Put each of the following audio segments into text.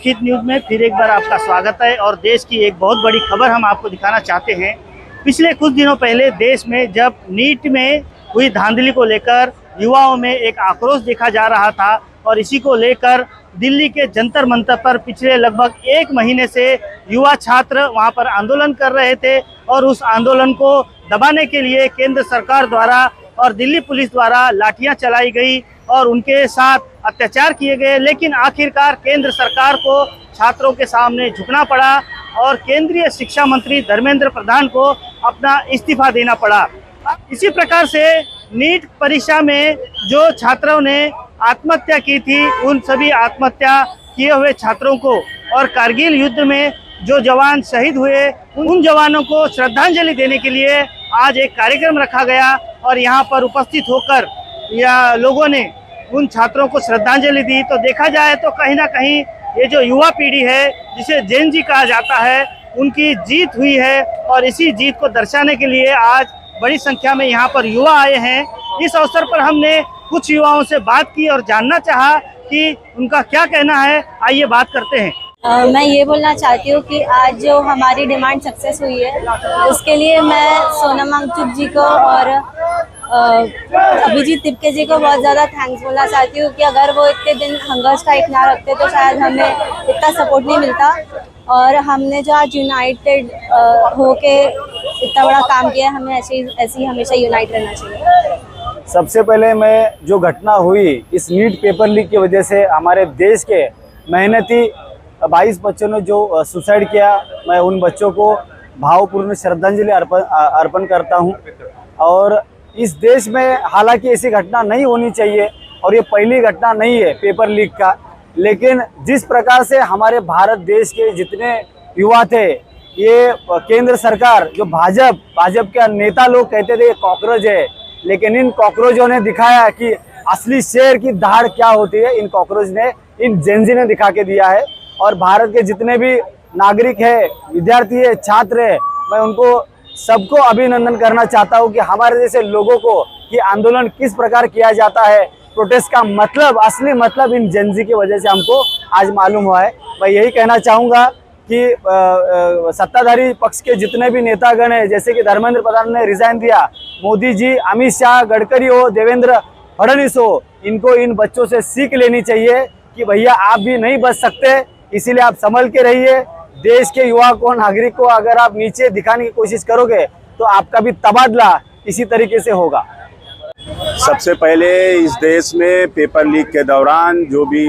हित न्यूज़ में फिर एक बार आपका स्वागत है। और देश की एक बहुत बड़ी खबर हम आपको दिखाना चाहते हैं। पिछले कुछ दिनों पहले देश में जब नीट में हुई धांधली को लेकर युवाओं में एक आक्रोश देखा जा रहा था और इसी को लेकर दिल्ली के जंतर मंतर पर पिछले लगभग 1 महीने से युवा छात्र वहां पर आंदोलन कर रहे थे और उस आंदोलन को दबाने के लिए केंद्र सरकार द्वारा और दिल्ली पुलिस द्वारा लाठियां चलाई गई और उनके साथ अत्याचार किए गए। लेकिन आखिरकार केंद्र सरकार को छात्रों के सामने झुकना पड़ा और केंद्रीय शिक्षा मंत्री धर्मेंद्र प्रधान को अपना इस्तीफा देना पड़ा। इसी प्रकार से नीट परीक्षा में जो छात्रों ने आत्महत्या की थी उन सभी आत्महत्या किए हुए छात्रों को और कारगिल युद्ध में जो जवान शहीद हुए उन जवानों को श्रद्धांजलि देने के लिए आज एक कार्यक्रम रखा गया और यहाँ पर उपस्थित होकर लोगों ने उन छात्रों को श्रद्धांजलि दी। तो देखा जाए तो कहीं ना कहीं ये जो युवा पीढ़ी है जिसे जेन जी कहा जाता है उनकी जीत हुई है और इसी जीत को दर्शाने के लिए आज बड़ी संख्या में यहाँ पर युवा आए हैं। इस अवसर पर हमने कुछ युवाओं से बात की और जानना चाहा कि उनका क्या कहना है। आइए बात करते हैं। मैं ये बोलना चाहती हूँ कि आज जो हमारी डिमांड सक्सेस हुई है उसके लिए मैं सोनम वांगचुक जी को और अभिजीत तिपके जी को बहुत ज़्यादा थैंक्स बोलना चाहती हूँ कि अगर वो इतने दिन हंगर स्ट्राइक ना रखते तो शायद हमें इतना सपोर्ट नहीं मिलता और हमने जो आज यूनाइटेड होके इतना बड़ा काम किया है, हमें ऐसे ही हमेशा यूनाइट रहना चाहिए। सबसे पहले मैं जो घटना हुई इस नीट पेपर लीक की वजह से हमारे देश के मेहनती 22 बच्चों ने जो सुसाइड किया, मैं उन बच्चों को भावपूर्ण श्रद्धांजलि अर्पण करता हूं। और इस देश में हालांकि ऐसी घटना नहीं होनी चाहिए और ये पहली घटना नहीं है पेपर लीक का, लेकिन जिस प्रकार से हमारे भारत देश के जितने युवा थे, ये केंद्र सरकार जो भाजपा के नेता लोग कहते थे ये कॉकरोच है, लेकिन इन कॉकरोचों ने दिखाया कि असली शेर की दहाड़ क्या होती है। इन कॉकरोच ने, इन जेनजी ने दिखा के दिया है। और भारत के जितने भी नागरिक है, विद्यार्थी है, छात्र है, मैं उनको सबको अभिनंदन करना चाहता हूं कि हमारे जैसे लोगों को कि आंदोलन किस प्रकार किया जाता है, प्रोटेस्ट का मतलब, असली मतलब इन जेनजी की वजह से हमको आज मालूम हुआ है। मैं यही कहना चाहूँगा कि सत्ताधारी पक्ष के जितने भी नेतागण हैं, जैसे कि धर्मेंद्र प्रधान ने रिजाइन दिया, मोदी जी, अमित शाह, गडकरी हो, देवेंद्र फडणवीस हो, इनको इन बच्चों से सीख लेनी चाहिए कि भैया आप भी नहीं बच सकते, इसीलिए आप संभल के रहिए। देश के युवा को, नागरिक को अगर आप नीचे दिखाने की कोशिश करोगे तो आपका भी तबादला इसी तरीके से होगा। सबसे पहले इस देश में पेपर लीक के दौरान जो भी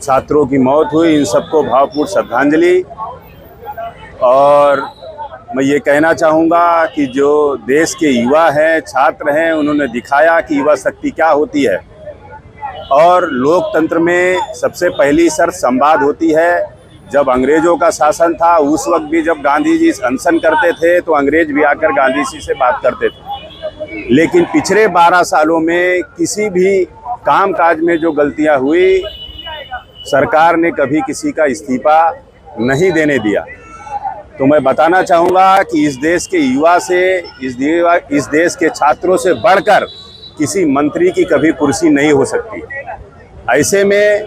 छात्रों की मौत हुई, इन सबको भावपूर्ण श्रद्धांजलि। और मैं ये कहना चाहूँगा कि जो देश के युवा हैं, छात्र हैं, उन्होंने दिखाया कि युवा शक्ति क्या होती है। और लोकतंत्र में सबसे पहली शर्त संवाद होती है। जब अंग्रेजों का शासन था उस वक्त भी जब गांधी जी अनशन करते थे तो अंग्रेज भी आकर गांधी जी से बात करते थे, लेकिन पिछले 12 सालों में किसी भी कामकाज में जो गलतियां हुई, सरकार ने कभी किसी का इस्तीफा नहीं देने दिया। तो मैं बताना चाहूँगा कि इस देश के युवा से, इस देश के छात्रों से बढ़कर किसी मंत्री की कभी कुर्सी नहीं हो सकती। ऐसे में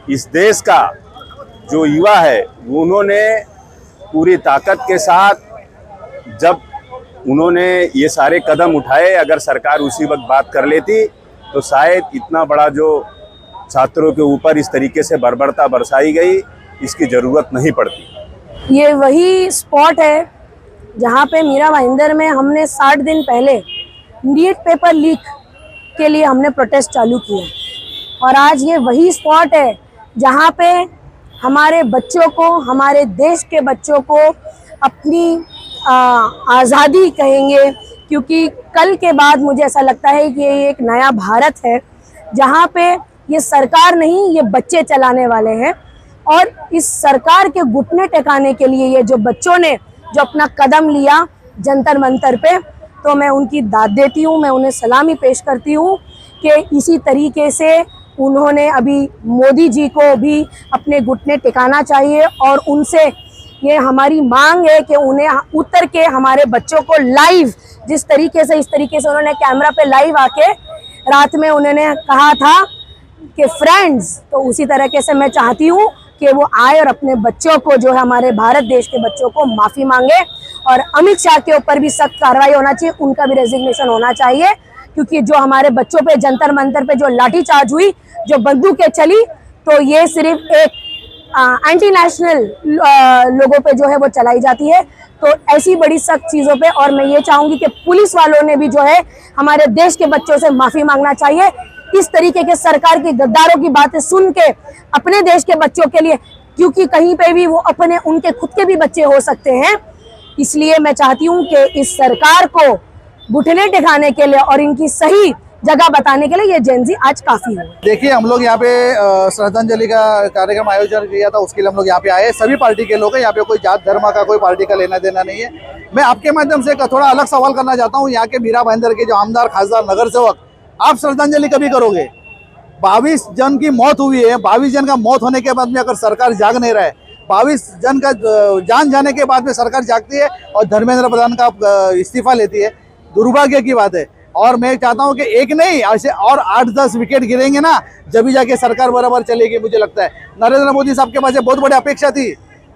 इस देश का जो युवा है उन्होंने पूरी ताकत के साथ जब उन्होंने ये सारे कदम उठाए, अगर सरकार उसी वक्त बात कर लेती तो शायद इतना बड़ा जो छात्रों के ऊपर इस तरीके से बर्बरता बरसाई गई, इसकी ज़रूरत नहीं पड़ती। ये वही स्पॉट है जहाँ पे मीरा भाईंदर में हमने 60 दिन पहले नीट पेपर लीक के लिए हमने प्रोटेस्ट चालू किया और आज ये वही स्पॉट है जहाँ पे हमारे बच्चों को, हमारे देश के बच्चों को अपनी आज़ादी कहेंगे, क्योंकि कल के बाद मुझे ऐसा लगता है कि ये एक नया भारत है जहाँ पे ये सरकार नहीं, ये बच्चे चलाने वाले हैं। और इस सरकार के घुटने टेकाने के लिए ये जो बच्चों ने जो अपना कदम लिया जंतर मंतर पे, तो मैं उनकी दाद देती हूँ, मैं उन्हें सलामी पेश करती हूँ कि इसी तरीके से उन्होंने अभी मोदी जी को भी अपने घुटने टिकाना चाहिए और उनसे ये हमारी मांग है कि उन्हें उतर के हमारे बच्चों को लाइव, जिस तरीके से, इस तरीके से उन्होंने कैमरा पे लाइव आके रात में उन्होंने कहा था कि फ्रेंड्स, तो उसी तरीके से मैं चाहती हूँ कि वो आए और अपने बच्चों को जो है हमारे भारत देश के बच्चों को माफ़ी मांगे। और अमित शाह के ऊपर भी सख्त कार्रवाई होना चाहिए, उनका भी रेजिग्नेशन होना चाहिए, क्योंकि जो हमारे बच्चों पे जंतर मंतर पे जो लाठीचार्ज हुई, जो बंदूकें चली, तो ये सिर्फ एक एंटी नेशनल लोगों पे जो है वो चलाई जाती है। तो ऐसी बड़ी सख्त चीज़ों पे, और मैं ये चाहूँगी कि पुलिस वालों ने भी जो है हमारे देश के बच्चों से माफ़ी मांगना चाहिए। इस तरीके के सरकार की गद्दारों की बातें सुन के अपने देश के बच्चों के लिए, क्योंकि कहीं पे भी वो अपने उनके खुद के भी बच्चे हो सकते हैं, इसलिए मैं चाहती हूँ कि इस सरकार को घुटने टिकाने के लिए और इनकी सही जगह बताने के लिए ये जेनजी आज काफी है। देखिए, हम लोग यहाँ पे श्रद्धांजलि का कार्यक्रम आयोजन किया था, उसके लिए हम लोग यहाँ पे आए। सभी पार्टी के लोग हैं यहाँ पे, कोई जात धर्म का कोई पार्टी का लेना देना नहीं है। मैं आपके माध्यम से थोड़ा अलग सवाल करना चाहता हूँ। यहाँ के मीरा भाईंदर के जो आमदार, खासदार, नगर सेवक, आप श्रद्धांजलि कभी करोगे? 22 जन की मौत हुई है। 22 जन का मौत होने के बाद में अगर सरकार जाग नहीं रहा है, 22 जन का जान जाने के बाद में सरकार जागती है और धर्मेंद्र प्रधान का इस्तीफा लेती है, दुर्भाग्य की बात है। और मैं चाहता हूं कि एक नहीं, ऐसे और 8-10 विकेट गिरेंगे ना, जब भी जाके सरकार बराबर चलेगी। मुझे लगता है नरेंद्र मोदी साहब के पास बहुत बड़ी अपेक्षा थी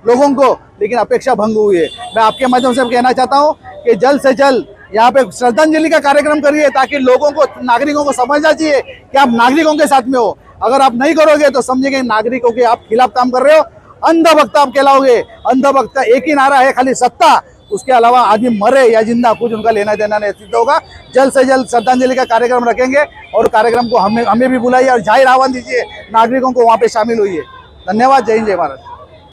लोगों को, लेकिन अपेक्षा भंग हुई है। मैं आपके माध्यम से कहना चाहता हूं कि जल्द से जल्द यहाँ पे श्रद्धांजलि का कार्यक्रम करिए, ताकि लोगों को, नागरिकों को समझना चाहिए कि आप नागरिकों के साथ में हो। अगर आप नहीं करोगे तो समझेंगे नागरिकों के आप खिलाफ काम कर रहे हो, अंधभक्त आप कहलाओगे। अंधभक्त का एक ही नारा है, खाली सत्ता, उसके अलावा आदमी मरे या जिंदा कुछ उनका लेना देना नहीं सिद्ध होगा। जल्द से जल्द श्रद्धांजलि का कार्यक्रम रखेंगे और कार्यक्रम को हमें भी बुलाइए और जाहिर आह्वान दीजिए, नागरिकों को वहाँ पे शामिल हुई है। धन्यवाद। जय हिंद, जय भारत।